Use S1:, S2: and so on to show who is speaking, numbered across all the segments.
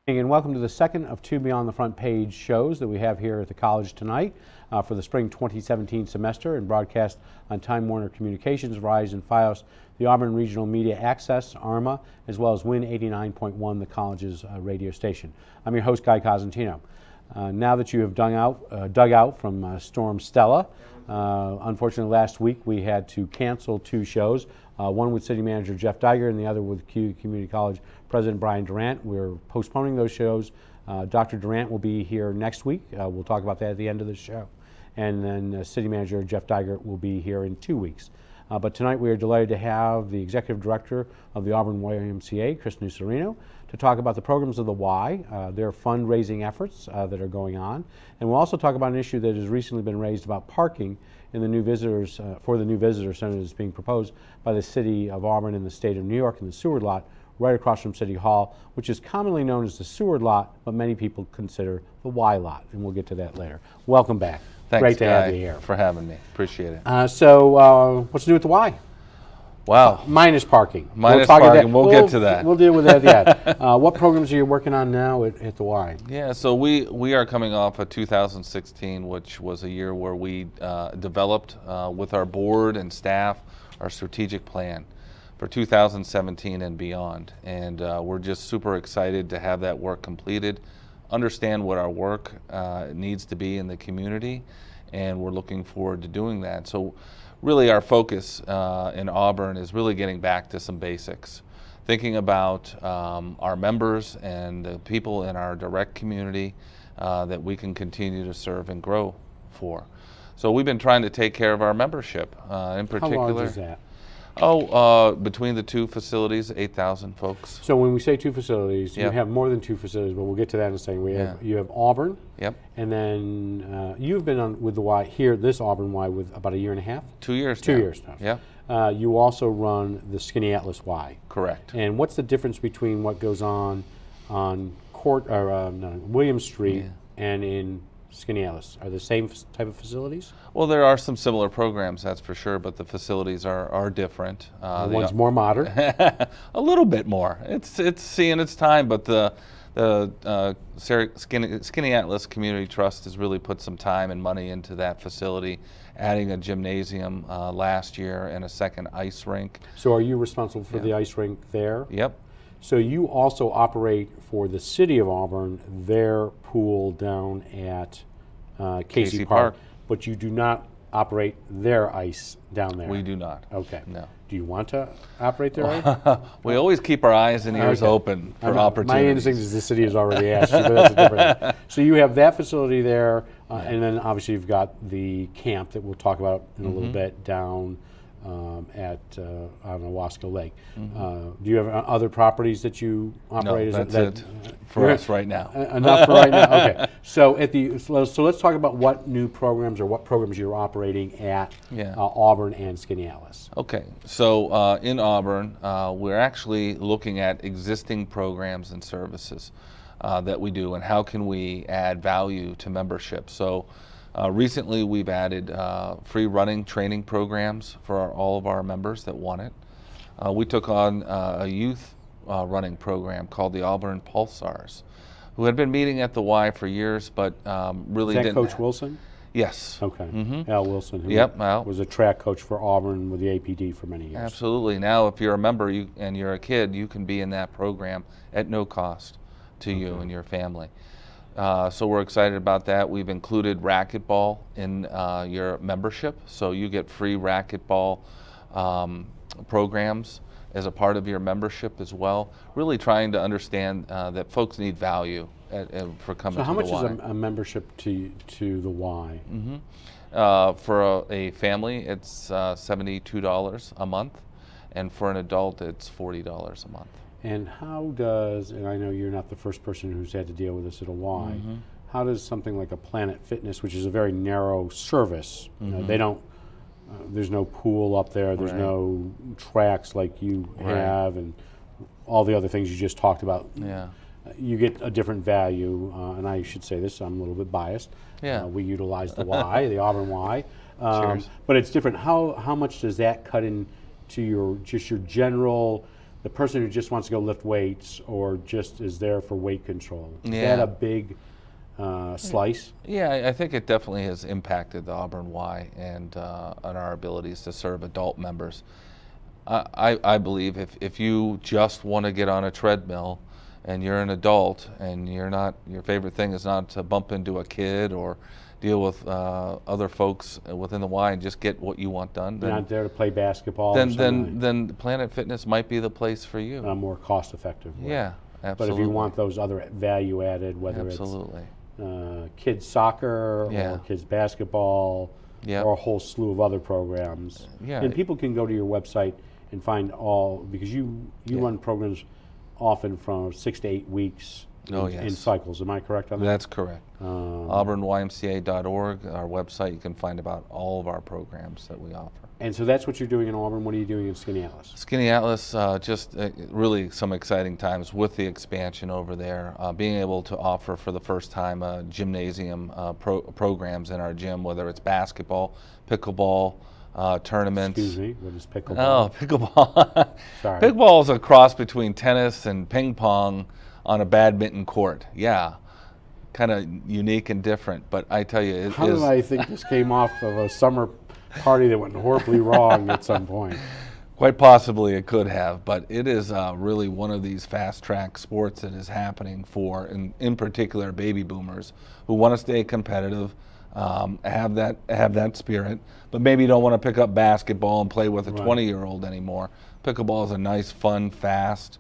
S1: And welcome to the second of two Beyond the Front Page shows that we have here at the college tonight for the spring 2017 semester, and broadcast on Time Warner Communications, Verizon, Fios, the Auburn Regional Media Access, ARMA, as well as Win 89.1, the college's radio station. I'm your host, Guy Cosentino. Now that you have dug out from Storm Stella, unfortunately last week we had to cancel two shows, one with City Manager Jeff Diger and the other with Community College President Brian Durant. We're postponing those shows. Dr. Durant will be here next week. We'll talk about that at the end of the show. And then City Manager Jeff Diger will be here in 2 weeks. But tonight we are delighted to have the Executive Director of the Auburn YMCA, Chris NUCERINO, to talk about the programs of the Y, their fundraising efforts that are going on. And we'll also talk about an issue that has recently been raised about parking in the new visitors, for the new visitor center that's being proposed by the City of Auburn and the State of New York in the Seward lot, right across from City Hall, which is commonly known as the Seward lot, but many people consider the Y lot, and we'll get to that later. Welcome back.
S2: Thanks,
S1: Great to
S2: Guy,
S1: have you here.
S2: for having me. Appreciate it.
S1: What's new with the Y?
S2: Wow.
S1: Minus parking.
S2: Minus parking. We'll get to that.
S1: We'll deal with that yet. What programs are you working on now at the Y?
S2: Yeah, so we are coming off of 2016, which was a year where we developed with our board and staff our strategic plan for 2017 and beyond. And we're just super excited to have that work completed, understand what our work needs to be in the community, and we're looking forward to doing that. So really our focus in Auburn is really getting back to some basics, thinking about our members and the people in our direct community that we can continue to serve and grow for. So we've been trying to take care of our membership in particular.
S1: How large is that?
S2: Between the two facilities, 8,000 folks.
S1: So when we say two facilities,
S2: Yep.
S1: you have more than two facilities, but we'll get to that in a second. You have Auburn.
S2: Yep.
S1: And then you've been on with the Y here, this Auburn Y, with about a year and a half?
S2: 2 years now.
S1: 2 years now.
S2: Yeah.
S1: You also run the Skinny Atlas Y.
S2: Correct.
S1: And what's the difference between what goes on William Street and in Skinny Atlas? Are the same type of facilities?
S2: Well, there are some similar programs, that's for sure, but the facilities are different.
S1: One's more modern.
S2: A little bit more. It's seeing its time, but the Skinny Atlas Community Trust has really put some time and money into that facility, adding a gymnasium last year and a second ice rink.
S1: So are you responsible for the ice rink there?
S2: Yep.
S1: So you also operate for the City of Auburn, their pool down at Casey Park, but you do not operate their ice down there.
S2: We do not.
S1: Okay.
S2: No.
S1: Do you want to operate their ice?
S2: We always keep our eyes and ears open for opportunities.
S1: My instinct is the city has already asked you, but that's a different thing. So you have that facility there, and then obviously you've got the camp that we'll talk about in a little bit down on Owasco Lake. Do you have other properties that you operate?
S2: No, that's it for us right now.
S1: Enough for right now. Okay. So let's talk about what new programs or what programs you're operating at Auburn and Skinny Atlas.
S2: Okay. So in Auburn, we're actually looking at existing programs and services that we do, and how can we add value to membership. So recently we've added free running training programs for all of our members that want it. We took on a youth running program called the Auburn Pulsars, who had been meeting at the Y for years, but really didn't.
S1: Is that Coach Wilson?
S2: Yes.
S1: Okay. Al Wilson, who was a track coach for Auburn with the APD for many years.
S2: Absolutely. Now if you're a member and you're a kid, you can be in that program at no cost to you and your family. So we're excited about that. We've included racquetball in your membership, so you get free racquetball programs as a part of your membership as well. Really trying to understand that folks need value for coming to the Y.
S1: So how much is a membership to the Y?
S2: For a family, it's $72 a month, and for an adult, it's $40 a month.
S1: And how does, and I know you're not the first person who's had to deal with this at a Y, how does something like a Planet Fitness, which is a very narrow service, you know, they don't, there's no pool up there, there's no tracks like you have, and all the other things you just talked about. You get a different value, and I should say this, I'm a little bit biased. We utilize the Y, the Auburn Y, but it's different. How much does that cut into your just your general the person who just wants to go lift weights or just is there for weight control. Is
S2: Yeah.
S1: that a big slice?
S2: Yeah, I think it definitely has impacted the Auburn Y and on our abilities to serve adult members. I believe if you just want to get on a treadmill and you're an adult and you're not, your favorite thing is not to bump into a kid or deal with other folks within the Y and just get what you want done.
S1: You're not there to play basketball.
S2: Then Planet Fitness might be the place for you.
S1: A more cost-effective way.
S2: Yeah, absolutely.
S1: But if you want those other value-added, whether
S2: absolutely.
S1: it's kids soccer or kids basketball or a whole slew of other programs, and people can go to your website and find all, because you run programs often from 6 to 8 weeks in cycles. Am I correct on that?
S2: That's correct. AuburnYMCA.org, our website, you can find about all of our programs that we offer.
S1: And so that's what you're doing in Auburn. What are you doing in Skinny Atlas?
S2: Skinny Atlas, just really some exciting times with the expansion over there. Being able to offer for the first time gymnasium programs in our gym, whether it's basketball, pickleball, tournaments.
S1: Excuse me, what is pickleball?
S2: Oh, pickleball.
S1: Sorry.
S2: Pickleball is a cross between tennis and ping pong on a badminton court. Yeah, kind of unique and different, but I tell you,
S1: How did I think this came off of a summer party that went horribly wrong at some point?
S2: Quite possibly it could have, but it is really one of these fast-track sports that is happening for, in particular, baby boomers who want to stay competitive, have that spirit, but maybe don't want to pick up basketball and play with a 20-year-old anymore. Pickleball is a nice, fun, fast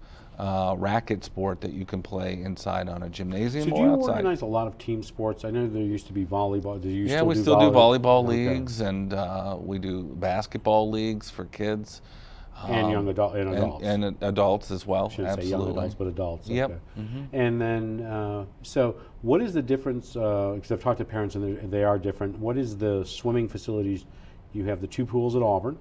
S2: racket sport that you can play inside on a gymnasium or outside.
S1: So do you organize a lot of team sports? I know there used to be volleyball. Do you
S2: we still do volleyball leagues, and we do basketball leagues for kids.
S1: And young adults.
S2: And adults as well.
S1: I shouldn't say young adults, but adults.
S2: Yep.
S1: Okay. And then, so what is the difference, because I've talked to parents and they are different, what is the swimming facilities? You have the 2 pools at Auburn.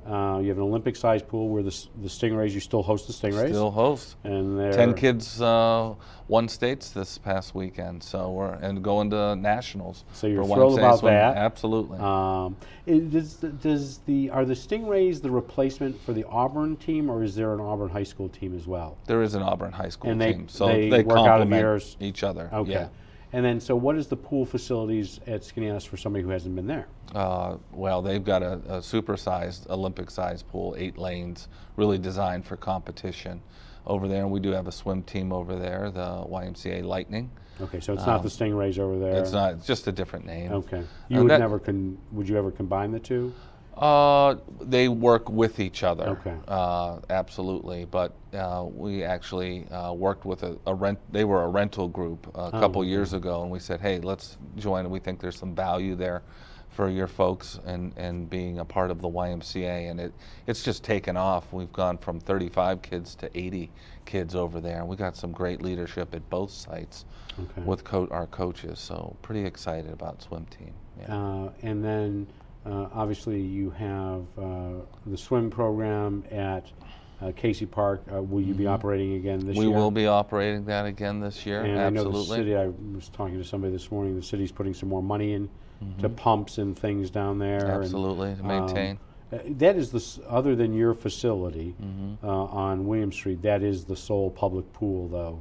S1: You have an Olympic-sized pool where the Stingrays, you still host the Stingrays?
S2: Still host.
S1: And
S2: 10 kids won states this past weekend, so we're going to nationals.
S1: So you're
S2: for
S1: thrilled
S2: YMCA
S1: about
S2: swimming.
S1: that.
S2: Absolutely.
S1: Are the Stingrays the replacement for the Auburn team, or is there an Auburn high school team as well?
S2: There is an Auburn high school team, so
S1: they
S2: they
S1: work out of
S2: complement each other.
S1: Okay.
S2: Yeah.
S1: And then, so what is the pool facilities at Skinny Atlas for somebody who hasn't been there?
S2: Well, they've got a supersized, Olympic-sized pool, 8 lanes, really designed for competition over there. And we do have a swim team over there, the YMCA Lightning.
S1: Okay, so it's not the Stingrays over there.
S2: It's not. It's just a different name.
S1: Okay. You would you ever combine the two?
S2: They work with each other.
S1: Okay.
S2: Absolutely, but we actually worked with they were a rental group a couple years ago, and we said, hey, let's join. We think there's some value there for your folks and being a part of the YMCA, and it's just taken off. We've gone from 35 kids to 80 kids over there, and we got some great leadership at both sites with our coaches. So pretty excited about swim team. Yeah.
S1: And then. Obviously, you have the swim program at Casey Park. Will you be operating again this year?
S2: We will be operating that again this year,
S1: and
S2: absolutely.
S1: I know the city, I was talking to somebody this morning, the city's putting some more money in to pumps and things down there.
S2: Absolutely, to maintain.
S1: That is, other than your facility on William Street, that is the sole public pool, though,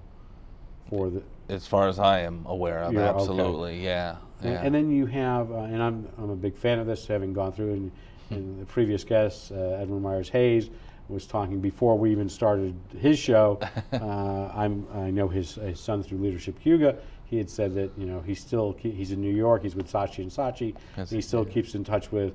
S1: for the...
S2: As far as I am aware of, absolutely, yeah.
S1: And then you have, and I'm a big fan of this, having gone through, and the previous guest, Edwin Myers-Hayes, was talking before we even started his show. I know his son through Leadership Huga. He had said that he's in New York. He's with Saatchi and Saatchi.
S2: Yes,
S1: he still keeps in touch with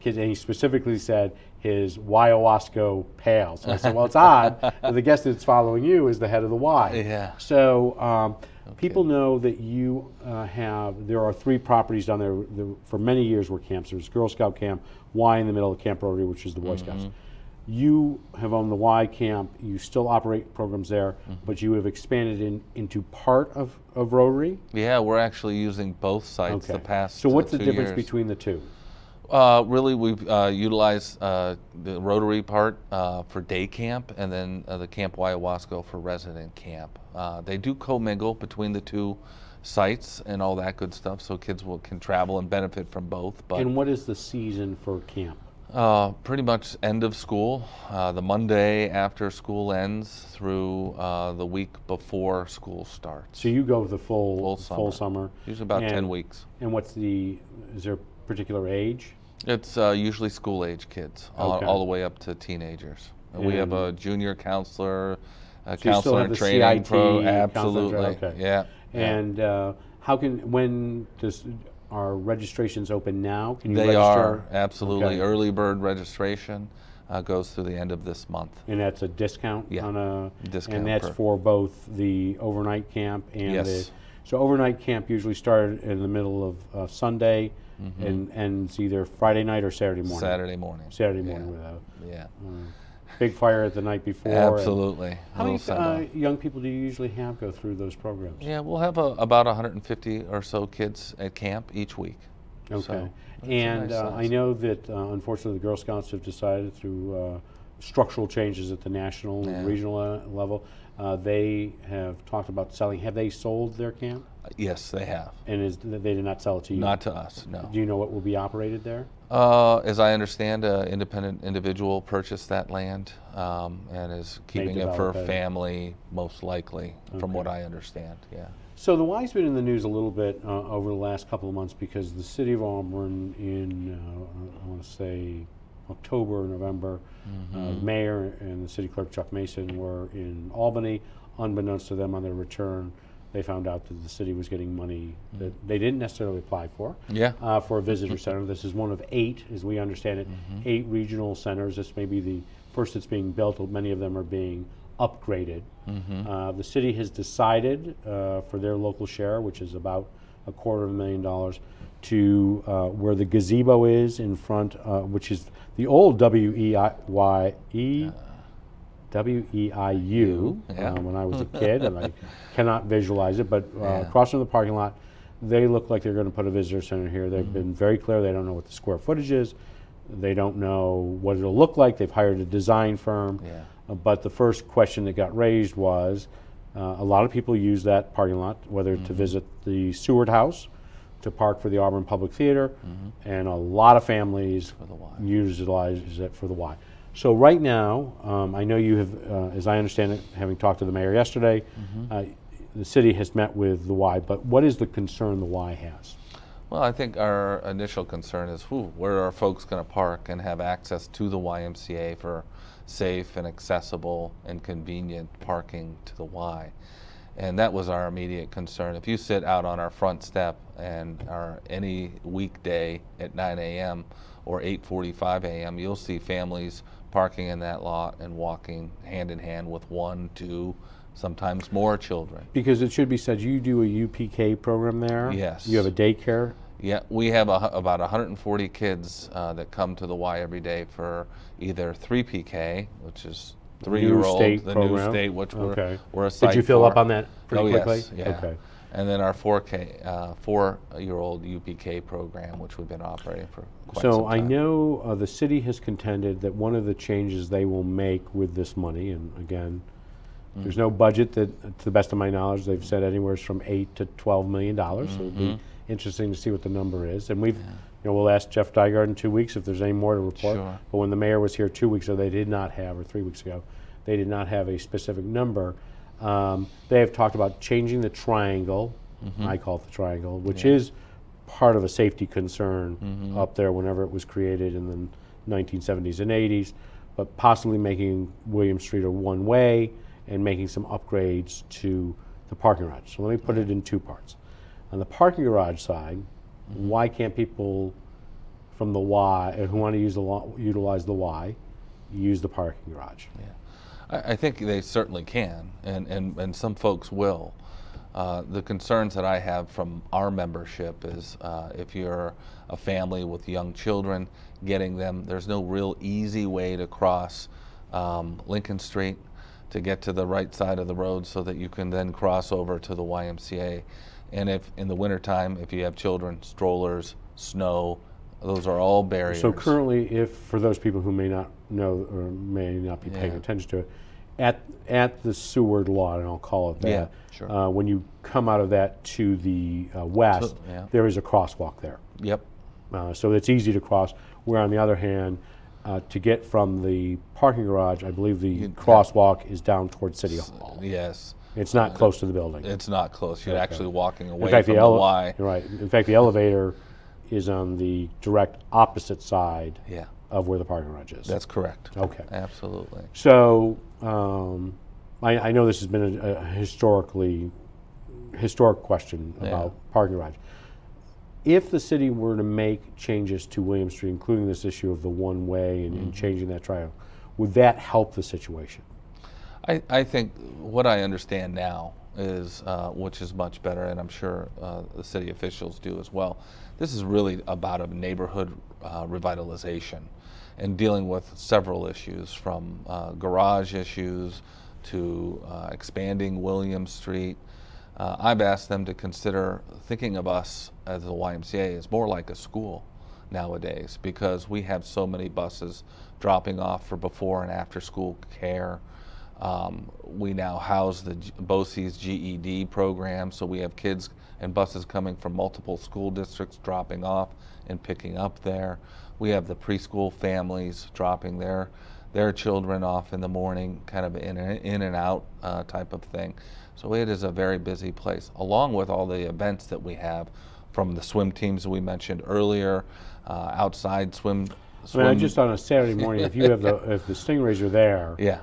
S1: kids, and he specifically said his Ayahuasca pal. So I said, well, it's odd that the guest that's following you is the head of the Y.
S2: Yeah.
S1: So people know that you there are 3 properties down there for many years were camps. There's Girl Scout camp, Y in the middle of Camp Rotary, which is the Boy Scouts. You have owned the Y camp. You still operate programs there, but you have expanded into part of Rotary?
S2: Yeah, we're actually using both sites the past
S1: So what's the
S2: 2
S1: difference
S2: years.
S1: Between the two?
S2: Really, we've utilized the Rotary part for day camp, and then the Camp Ayahuasca for resident camp. They do commingle between the 2 sites and all that good stuff, so kids can travel and benefit from both. But
S1: and what is the season for camp?
S2: Pretty much end of school, the Monday after school ends through the week before school starts.
S1: So you go the full summer.
S2: Usually about 10 weeks.
S1: And is there a particular age?
S2: It's usually school age kids, all the way up to teenagers. And we have a junior counselor, a counselor in training pro. Absolutely.
S1: Okay.
S2: Yeah.
S1: And when does our registrations open now? Can you
S2: They
S1: register?
S2: are, absolutely.
S1: Okay.
S2: Early bird registration goes through the end of this month.
S1: And that's a discount?
S2: Yeah,
S1: on a
S2: discount.
S1: And that's for both the overnight camp and
S2: yes.
S1: So overnight camp usually started in the middle of Sunday and ends either Friday night or Saturday morning?
S2: Saturday morning.
S1: Saturday morning.
S2: Yeah.
S1: Big fire at the night before.
S2: Absolutely.
S1: How many young people do you usually have go through those programs?
S2: Yeah, we'll have about 150 or so kids at camp each week.
S1: Okay.
S2: So
S1: and
S2: nice
S1: I know that unfortunately the Girl Scouts have decided through structural changes at the national and regional level, they have talked about selling. Have they sold their camp?
S2: Yes, they have.
S1: And they did not sell it to you?
S2: Not to us, no.
S1: Do you know what will be operated there?
S2: As I understand, an independent individual purchased that land and is keeping it for family, most likely, from what I understand. Yeah.
S1: So the Y's been in the news a little bit over the last couple of months because the city of Auburn in, I want to say, October or November, the mayor and the city clerk, Chuck Mason, were in Albany. Unbeknownst to them, on their return, they found out that the city was getting money that they didn't necessarily apply for, for a visitor center. This is one of 8, as we understand it, 8 regional centers. This may be the first that's being built. Many of them are being upgraded. The city has decided for their local share, which is about $250,000, to where the gazebo is in front, which is the old WEIU when I was a kid, and I cannot visualize it, but across from the parking lot, they look like they're going to put a visitor center here. They've been very clear. They don't know what the square footage is. They don't know what it'll look like. They've hired a design firm. But the first question that got raised was a lot of people use that parking lot, whether to visit the Seward House, to park for the Auburn Public Theater, and a lot of families utilize it for the Y. So right now, I know you have, as I understand it, having talked to the mayor yesterday, the city has met with the Y, but what is the concern the Y has?
S2: Well, I think our initial concern is where are folks going to park and have access to the YMCA for safe and accessible and convenient parking to the Y. And that was our immediate concern. If you sit out on our front step and are any weekday at 9 a.m. or 8:45 a.m., you'll see families parking in that lot and walking hand in hand with 1, 2, sometimes more children.
S1: Because it should be said, you do a UPK program there?
S2: Yes.
S1: You have a daycare?
S2: Yeah, we have about 140 kids that come to the Y every day for either 3PK, which is 3-year-old, the new state, which we're a site.
S1: Did you fill up on that pretty quickly?
S2: Yes, yeah. Okay. And then our 4-year-old UPK program, which we've been operating for quite some time.
S1: So I know the city has contended that one of the changes they will make with this money, and again, there's no budget that, to the best of my knowledge, they've said anywhere from $8 to $12 million. So it'll be interesting to see what the number is. And we'll ask Jeff Dygard in 2 weeks if there's any more to report.
S2: Sure.
S1: But when the mayor was here 2 weeks ago, they did not have, or 3 weeks ago, they did not have a specific number. They have talked about changing the triangle. I call it the triangle, which is part of a safety concern up there whenever it was created in the 1970s and 80s, but possibly making William Street a one-way and making some upgrades to the parking garage. So let me put it in 2 parts. On the parking garage side, why can't people from the Y who want to utilize the Y use the parking garage?
S2: I think they certainly can, and some folks will. The concerns that I have from our membership is if you're a family with young children, getting them, there's no real easy way to cross Lincoln Street to get to the right side of the road so that you can then cross over to the YMCA. And if in the wintertime, if you have children, strollers, snow, those are all barriers.
S1: So currently, for those people who may not know or may not be paying attention to it, at the Seward lot, and I'll call it that, when you come out of that to the west, there is a crosswalk there.
S2: Yep.
S1: So it's easy to cross, where on the other hand, to get from the parking garage, I believe the crosswalk is down towards City Hall.
S2: Yes.
S1: It's not close to the building.
S2: It's not close. You're
S1: Okay.
S2: actually walking away
S1: In fact,
S2: from the Y.
S1: Right. In fact, the elevator is on the direct opposite side
S2: Yeah,
S1: of where the parking garage is.
S2: that's correct.
S1: Okay.
S2: Absolutely.
S1: So I know this has been a historic question about parking garage. If the city were to make changes to William Street, including this issue of the one-way and changing that triangle, would that help the situation?
S2: I think what I understand now is, which is much better, and I'm sure the city officials do as well, this is really about a neighborhood revitalization and dealing with several issues, from garage issues to expanding William Street. I've asked them to consider thinking of us as the YMCA as more like a school nowadays, because we have so many buses dropping off for before and after school care. We now house the BOCES GED program, so we have kids and buses coming from multiple school districts dropping off and picking up there. We have the preschool families dropping their children off in the morning, kind of in and out type of thing. So it is a very busy place, along with all the events that we have, from the swim teams we mentioned earlier, outside swim.
S1: I mean, just on a Saturday morning, if you have if the Stingrays are there,
S2: Yeah.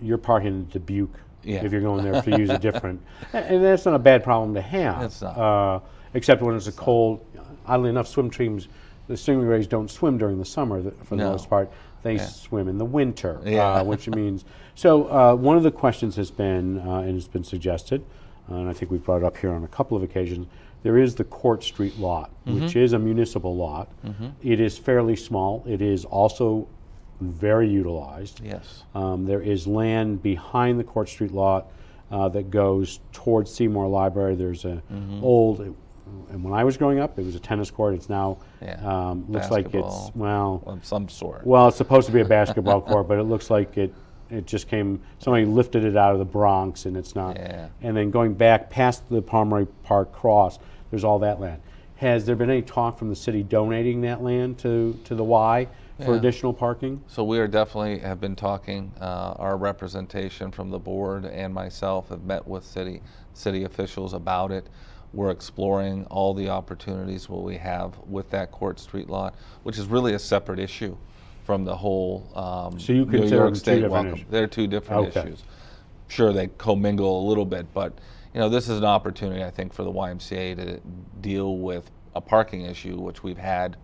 S1: You're parking in Dubuque
S2: Yeah.
S1: if you're going there to use a different, and that's not a bad problem to have.
S2: It's not.
S1: Except when it's a cold. Oddly enough, swim teams, the Stingrays don't swim during the summer for the
S2: No.
S1: most part. They swim in the winter,
S2: Yeah.
S1: which means. So one of the questions has been, and has been suggested, and I think we've brought it up here on a couple of occasions, there is the Court Street lot, which is a municipal lot. It is fairly small. It is also very utilized.
S2: Yes.
S1: There is land behind the Court Street lot that goes towards Seymour Library. There's a old, and when I was growing up, it was a tennis court. It's now looks like it's
S2: of some sort.
S1: well, it's supposed to be a basketball court, but it looks like it just came. Somebody lifted it out of the Bronx, and it's not.
S2: Yeah.
S1: And then going back past the Pomeroy Park Cross, there's all that land. Has there been any talk from the city donating that land to the Y for additional parking?
S2: So we are definitely have been talking. Our representation from the board and myself have met with city officials about it. We're exploring all the opportunities what we have with that Court Street lot, which is really a separate issue from the whole
S1: So you
S2: New
S1: consider
S2: York
S1: them two
S2: State
S1: different
S2: welcome.
S1: issues?
S2: They're two different
S1: Okay.
S2: issues. Sure, they commingle a little bit, but this is an opportunity, I think, for the YMCA to deal with a parking issue, which we've had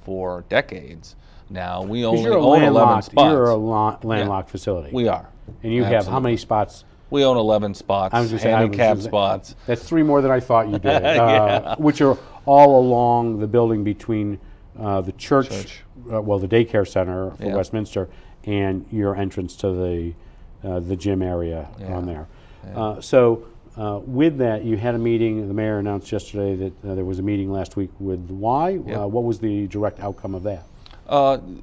S2: for decades now. We only
S1: You're a
S2: own 11 spots.
S1: You're a landlocked facility.
S2: We are.
S1: And you have how many spots?
S2: We own 11 spots,
S1: I was gonna say,
S2: handicap spots.
S1: That's 3 more than I thought you did,
S2: Yeah.
S1: which are all along the building between the church. Well, the daycare center for Westminster, and your entrance to the gym area on there. So with that, you had a meeting. The mayor announced yesterday that there was a meeting last week with Y. What was the direct outcome of that?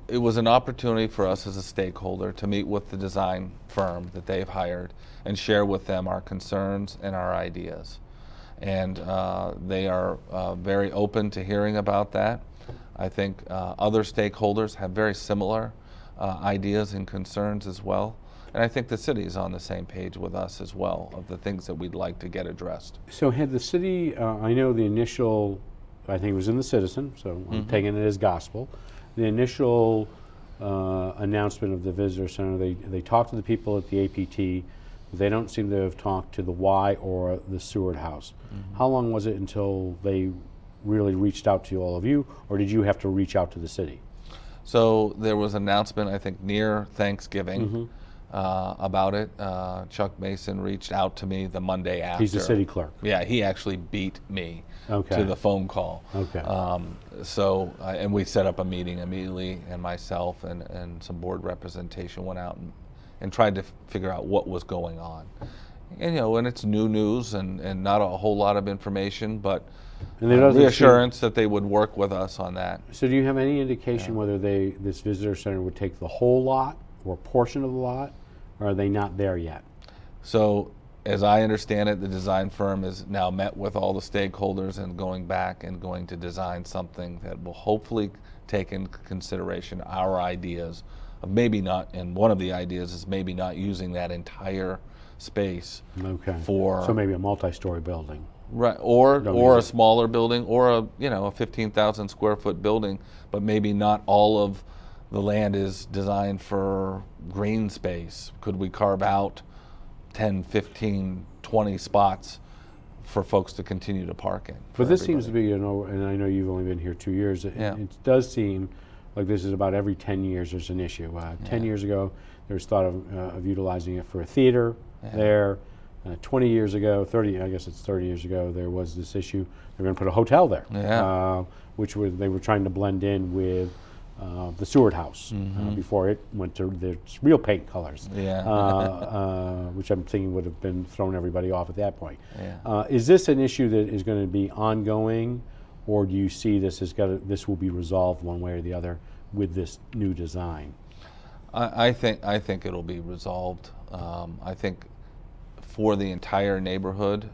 S2: It was an opportunity for us as a stakeholder to meet with the design firm that they've hired and share with them our concerns and our ideas. And they are very open to hearing about that. I think other stakeholders have very similar ideas and concerns as well. And I think the city is on the same page with us as well of the things that we'd like to get addressed.
S1: So had the city, I know the initial, I think it was in the Citizen, so I'm taking it as gospel. The initial announcement of the visitor center, they talked to the people at the APT. They don't seem to have talked to the Y or the Seward House. How long was it until they really reached out to all of you, or did you have to reach out to the city?
S2: So there was an announcement, I think, near Thanksgiving about it. Chuck Mason reached out to me the Monday after.
S1: He's the city clerk.
S2: Yeah, he actually beat me to the phone call.
S1: Okay.
S2: And we set up a meeting immediately, and myself and some board representation went out and tried to figure out what was going on. And and it's new news and not a whole lot of information, but reassurance that they would work with us on that.
S1: So do you have any indication whether this visitor center would take the whole lot or a portion of the lot, or are they not there yet?
S2: So as I understand it, the design firm has now met with all the stakeholders and going back and going to design something that will hopefully take into consideration our ideas of maybe not, and one of the ideas is maybe not using that entire space for...
S1: So maybe a multi-story building.
S2: Right, or a smaller building, or a 15,000 square foot building, but maybe not all of the land is designed for green space. Could we carve out 10, 15, 20 spots for folks to continue to park in?
S1: But this seems to be, and I know you've only been here 2 years, it does seem like this is about every 10 years there's an issue. 10 years ago, there was thought of utilizing it for a theater there. 20 years ago, 30, I guess it's 30 years ago, there was this issue. They were going to put a hotel there, which they were trying to blend in with the Seward House before it went to its real paint colors, which I'm thinking would have been thrown everybody off at that point. Is this an issue that is going to be ongoing, or do you see this this will be resolved one way or the other with this new design?
S2: I think it'll be resolved. I think for the entire neighborhood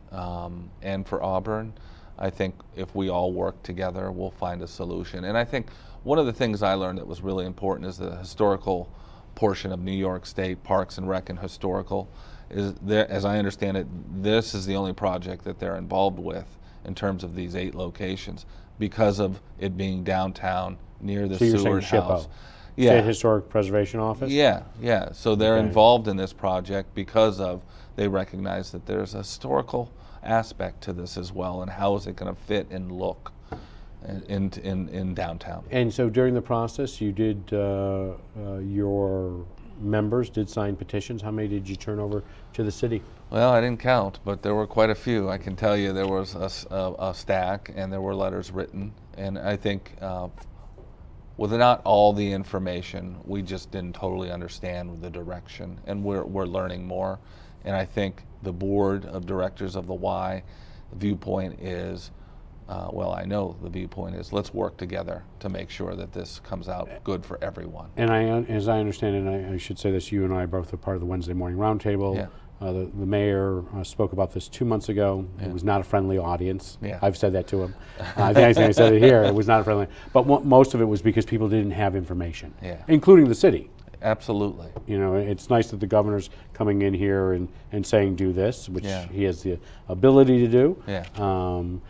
S2: and for Auburn, I think if we all work together, we'll find a solution. And I think one of the things I learned that was really important is the historical portion of New York State Parks and Rec and Historical. Is there, as I understand it, this is the only project that they're involved with in terms of these 8 locations because of it being downtown near the Seward House.
S1: State Historic Preservation Office?
S2: Yeah. So they're involved in this project because of they recognize that there's a historical aspect to this as well, and how is it going to fit and look in downtown.
S1: And so during the process, you did, your members did sign petitions. How many did you turn over to the city?
S2: Well, I didn't count, but there were quite a few. I can tell you there was a stack, and there were letters written, and I think without all the information, we just didn't totally understand the direction, and we're learning more. And I think the board of directors of the Y, the viewpoint is, well, I know the viewpoint is let's work together to make sure that this comes out good for everyone.
S1: And as I understand it, and I should say this, you and I both are part of the Wednesday morning roundtable. The mayor spoke about this 2 months ago. It was not a friendly audience. I've said that to him. I think I said it here. It was not a friendly. But most of it was because people didn't have information, including the city.
S2: Absolutely.
S1: You know, it's nice that the governor's coming in here and saying do this, which he has the ability to do. And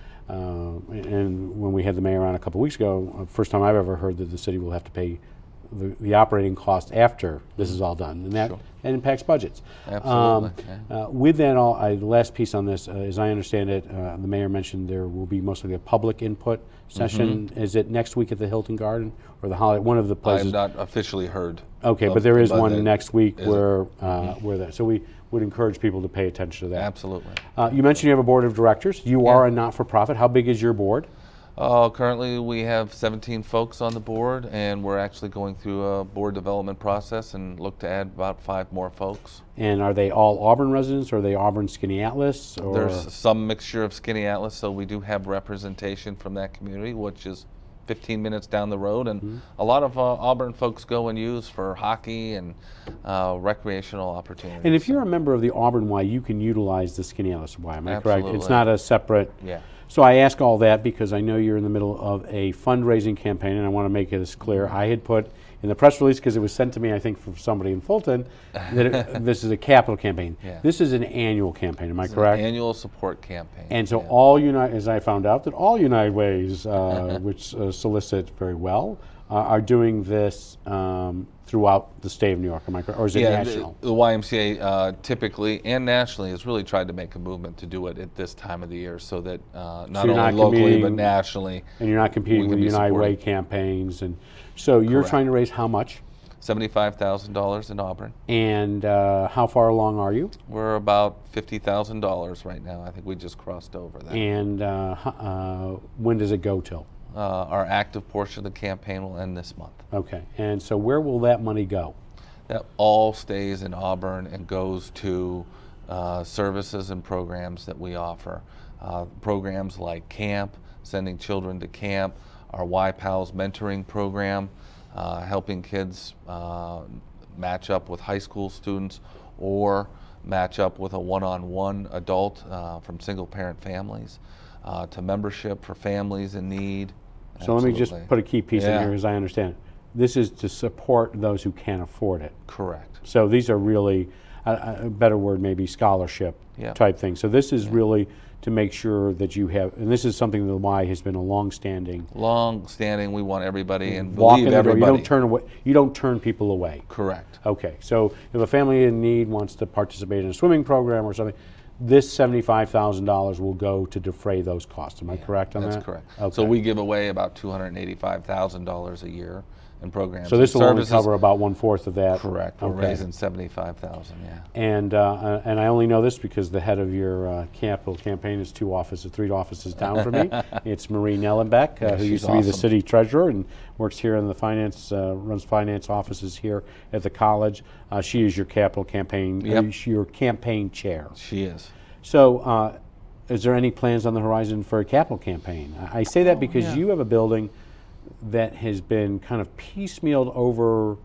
S1: when we had the mayor on a couple weeks ago, first time I've ever heard that the city will have to pay the operating cost after this is all done, and that impacts budgets.
S2: Absolutely.
S1: With that, the last piece on this, as I understand it, the mayor mentioned there will be mostly a public input session. Is it next week at the Hilton Garden or the Holiday? One of the places.
S2: I have not officially heard.
S1: Okay, but there is one next week where that. So we would encourage people to pay attention to that.
S2: Absolutely.
S1: You mentioned you have a board of directors. You are a not-for-profit. How big is your board?
S2: Currently we have 17 folks on the board, and we're actually going through a board development process and look to add about 5 more folks.
S1: And are they all Auburn residents, or are they Auburn Skaneateles? Or?
S2: There's some mixture of Skaneateles, so we do have representation from that community, which is 15 minutes down the road, and a lot of Auburn folks go and use for hockey and recreational opportunities.
S1: And if you're a member of the Auburn Y, you can utilize the Skaneateles Y, am I correct? It's not a separate... So I ask all that because I know you're in the middle of a fundraising campaign, and I want to make this clear. I had put in the press release, because it was sent to me, I think, from somebody in Fulton, that this is a capital campaign. This is an annual campaign, am I correct?
S2: An annual support campaign.
S1: And so all United, as I found out, that all United Ways, which solicit very well, are doing this throughout the state of New York, am I correct? Or is it national?
S2: The YMCA typically and nationally has really tried to make a movement to do it at this time of the year, so that not only locally but nationally.
S1: And you're not competing with United Way campaigns. And so you're trying to raise how much?
S2: $75,000 in Auburn. And
S1: how far along are you?
S2: We're about $50,000 right now. I think we just crossed over that.
S1: And when does it go till?
S2: Our active portion of the campaign will end this month.
S1: Okay, and so where will that money go?
S2: That all stays in Auburn and goes to services and programs that we offer. Programs like camp, sending children to camp, our Y-Pals mentoring program, helping kids match up with high school students, or match up with a one-on-one adult from single-parent families to membership for families in need.
S1: So let me just put a key piece in here as I understand it. This is to support those who can't afford it.
S2: Correct.
S1: So these are really, a better word maybe scholarship type thing. So this is really to make sure that you have, and this is something that the Y has been a long-standing.
S2: Long-standing, we want everybody and
S1: walk
S2: believe
S1: in the door.
S2: everybody.
S1: You don't turn away. You don't turn people away.
S2: Correct.
S1: Okay, so if a family in need wants to participate in a swimming program or something, this $75,000 will go to defray those costs. Am I correct on that?
S2: That's correct.
S1: Okay.
S2: So we give away about $285,000 a year in programs.
S1: So this will only
S2: services.
S1: cover about 1/4 of that.
S2: Correct. We're raising $75,000. Yeah.
S1: And I only know this because the head of your capital campaign is 3 offices down from me. It's Marie Nellenbeck, who used to be the city treasurer and works here in the finance, runs finance offices here at the college. She is your capital campaign, your campaign chair.
S2: She is.
S1: So, is there any plans on the horizon for a capital campaign? I say that because you have a building that has been kind of piecemealed over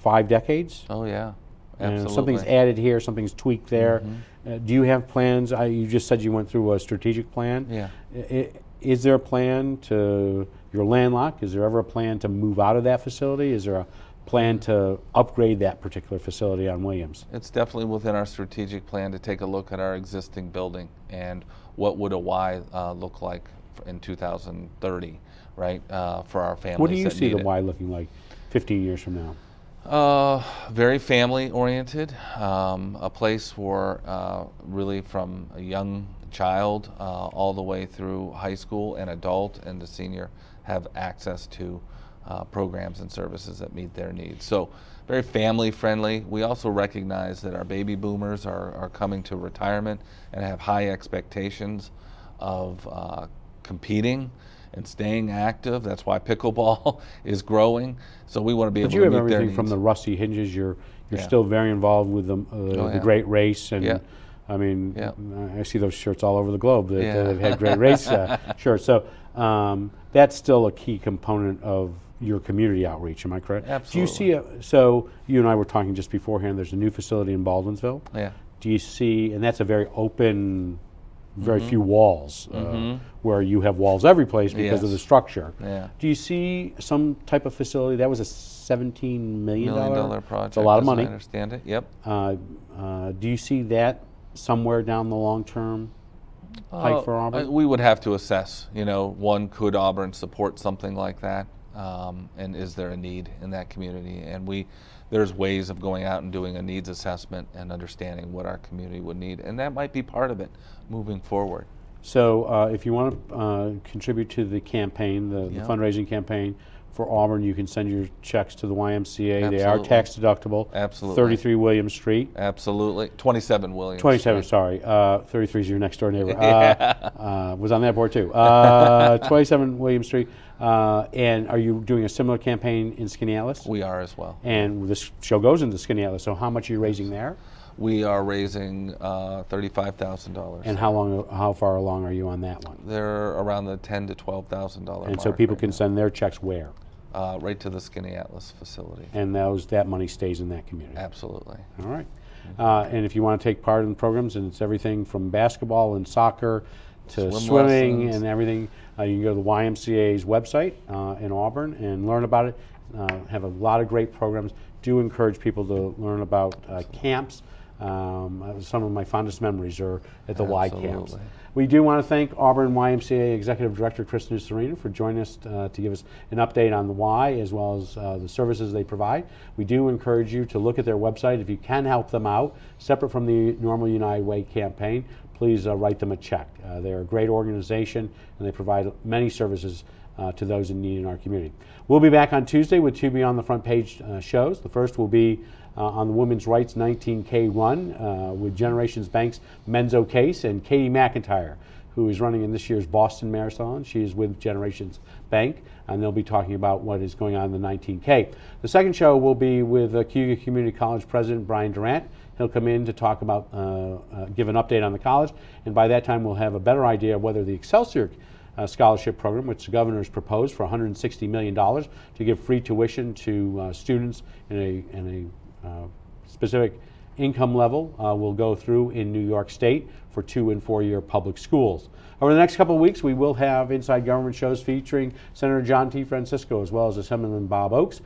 S1: 5 decades.
S2: Oh yeah,
S1: and
S2: absolutely.
S1: something's added here, something's tweaked there. Do you have plans? You just said you went through a strategic plan.
S2: Yeah.
S1: Is there a plan to, you're landlocked, is there ever a plan to move out of that facility? Is there a plan to upgrade that particular facility on Williams?
S2: It's definitely within our strategic plan to take a look at our existing building and what would a Y look like in 2030, right, for our families.
S1: What do you see the
S2: it.
S1: Y looking like 15 years from now?
S2: Very family oriented, a place for really from a young child all the way through high school and adult and the senior have access to programs and services that meet their needs. So very family friendly. We also recognize that our baby boomers are coming to retirement and have high expectations of competing and staying active. That's why pickleball is growing. So we want to be able to meet their needs.
S1: But you have everything from the rusty hinges. You're still very involved with the Great Race, and I mean, I see those shirts all over the globe that have had Great Race shirts. So that's still a key component of your community outreach. Am I correct?
S2: Absolutely.
S1: Do you see so you and I were talking just beforehand. There's a new facility in Baldwinsville.
S2: Yeah.
S1: Do you see? And that's a very open. Very few walls, where you have walls every place because of the structure.
S2: Yeah.
S1: Do you see some type of facility? That was a $17 million
S2: project.
S1: It's a lot of money.
S2: I understand it. Yep.
S1: Do you see that somewhere down the long term pike for Auburn?
S2: We would have to assess. You know, one, could Auburn support something like that, and is there a need in that community? And there's ways of going out and doing a needs assessment and understanding what our community would need, and that might be part of it moving forward.
S1: So if you want to contribute to the campaign, the fundraising campaign for Auburn, you can send your checks to the YMCA.
S2: Absolutely.
S1: They are tax deductible.
S2: Absolutely.
S1: 33 Williams Street.
S2: Absolutely. 27 Williams
S1: 27,
S2: Street.
S1: sorry. 33 is your next door neighbor. Was on that board too. 27 Williams Street. And are you doing a similar campaign in Skaneateles?
S2: We are as well.
S1: And this show goes into Skaneateles, so how much are you raising there?
S2: We are raising $35,000.
S1: And how far along are you on that one?
S2: They're around the $10,000 to $12,000 mark.
S1: And so people
S2: right
S1: can
S2: now.
S1: send their checks where?
S2: Right to the Skaneateles facility.
S1: And that money stays in that community?
S2: Absolutely.
S1: All right. And if you want to take part in programs, and it's everything from basketball and soccer to swimming
S2: lessons.
S1: and everything, you can go to the YMCA's website in Auburn and learn about it. Have a lot of great programs. Do encourage people to learn about camps. Some of my fondest memories are at the Y camps. We do want to thank Auburn YMCA Executive Director Chris NUCERINO for joining us to give us an update on the Y as well as the services they provide. We do encourage you to look at their website if you can help them out. Separate from the normal United Way campaign, please write them a check. They're a great organization and they provide many services to those in need in our community. We'll be back on Tuesday with 2 Beyond the Front Page shows. The first will be on the Women's Rights 19K run with Generations Bank's Menzo Case and Katie McIntyre, who is running in this year's Boston Marathon. She is with Generations Bank, and they'll be talking about what is going on in the 19K. The second show will be with Cayuga Community College President Brian Durant. He'll come in to talk about, give an update on the college, and by that time we'll have a better idea of whether the Excelsior scholarship program, which the governor has proposed for $160 million to give free tuition to students in a specific income level will go through in New York State for 2- and 4-year public schools. Over the next couple of weeks, we will have Inside Government shows featuring Senator John T. Francisco as well as Assemblyman Bob Oakes.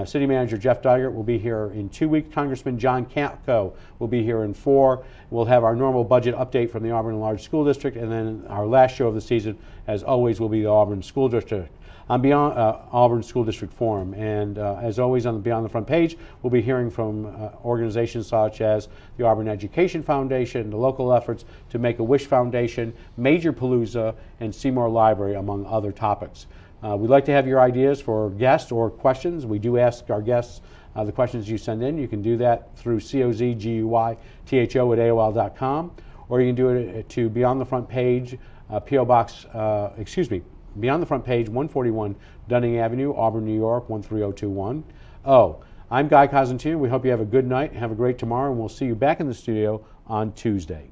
S1: City Manager Jeff Dygert will be here in 2 weeks. Congressman John Campo will be here in 4. We'll have our normal budget update from the Auburn Enlarged School District, and then our last show of the season, as always, will be the Auburn School District. On Beyond Auburn School District Forum, and as always on the Beyond the Front page, we'll be hearing from organizations such as the Auburn Education Foundation, the local efforts to Make-A-Wish Foundation, Major Palooza, and Seymour Library, among other topics. We'd like to have your ideas for guests or questions. We do ask our guests the questions you send in. You can do that through cozguytho@aol.com, or you can do it to Beyond the Front page, P.O. Box, Beyond the Front page, 141 Dunning Avenue, Auburn, New York, 13021. I'm Guy Cosentino. We hope you have a good night, have a great tomorrow, and we'll see you back in the studio on Tuesday.